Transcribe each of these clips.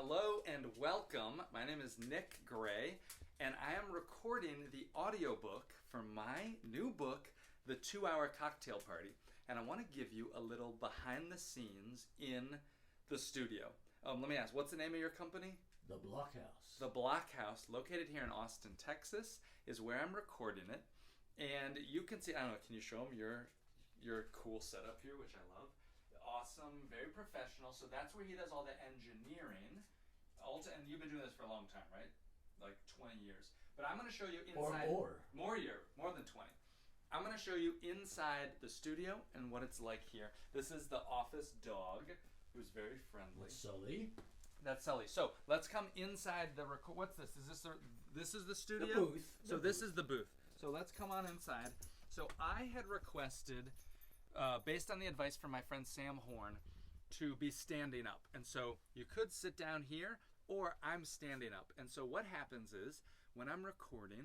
Hello and welcome. My name is Nick Gray, and I am recording the audiobook for my new book, The 2-Hour Cocktail Party. And I want to give you a little behind the scenes in the studio. Let me ask, what's the name of your company? The Blockhouse. The Blockhouse, located here in Austin, Texas, is where I'm recording it. And you can see, I don't know, can you show them your cool setup here, which I love? Awesome, very professional. So that's where he does all the engineering. And you've been doing this for a long time, right? Like 20 years. But I'm going to show you inside. Or more. More than 20. I'm going to show you inside the studio and what it's like here. This is the office dog, who's very friendly. Sully. That's Sully. So let's come inside the record. What's this? Is this is the studio? The booth. This is the booth. So let's come on inside. So I had requested, based on the advice from my friend Sam Horn, to be standing up. And so you could sit down here, or I'm standing up. And so what happens is, when I'm recording,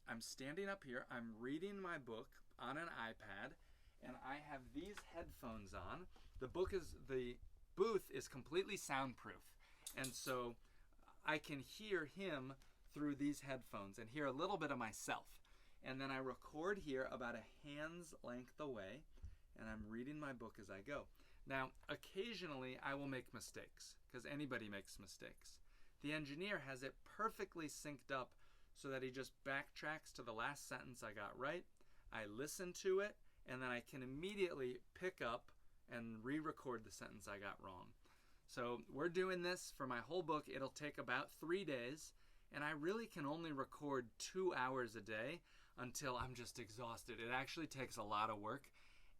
I'm standing up here, I'm reading my book on an iPad, and I have these headphones on. The booth is completely soundproof. And so I can hear him through these headphones and hear a little bit of myself. And then I record here about a hand's length away, and I'm reading my book as I go. Now, occasionally I will make mistakes, because anybody makes mistakes. The engineer has it perfectly synced up so that he just backtracks to the last sentence I got right. I listen to it, and then I can immediately pick up and re-record the sentence I got wrong. So we're doing this for my whole book. It'll take about 3 days, and I really can only record 2 hours a day until I'm just exhausted. It actually takes a lot of work.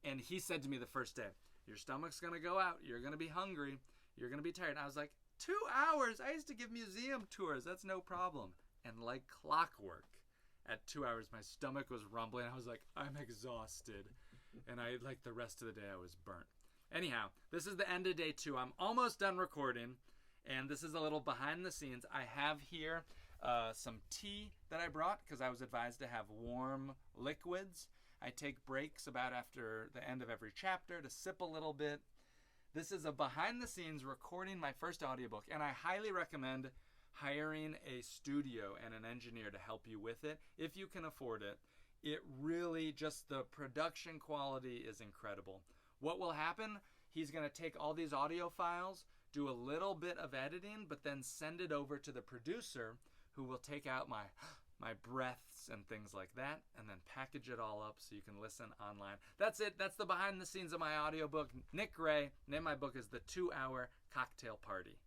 And he said to me the first day, your stomach's going to go out. You're going to be hungry. You're going to be tired. And I was like, 2 hours? I used to give museum tours. That's no problem. And like clockwork, at 2 hours, my stomach was rumbling. I was like, I'm exhausted. And like the rest of the day, I was burnt. Anyhow, this is the end of day 2. I'm almost done recording. And this is a little behind the scenes. I have here some tea that I brought because I was advised to have warm liquids. I take breaks about after the end of every chapter to sip a little bit. This is a behind the scenes recording my first audiobook, and I highly recommend hiring a studio and an engineer to help you with it if you can afford it. It really, just the production quality is incredible. What will happen? He's going to take all these audio files, do a little bit of editing, but then send it over to the producer, who will take out my breaths and things like that, and then package it all up so you can listen online. That's it. That's the behind the scenes of my audiobook. Nick Gray. Name of my book is The 2-Hour Cocktail Party.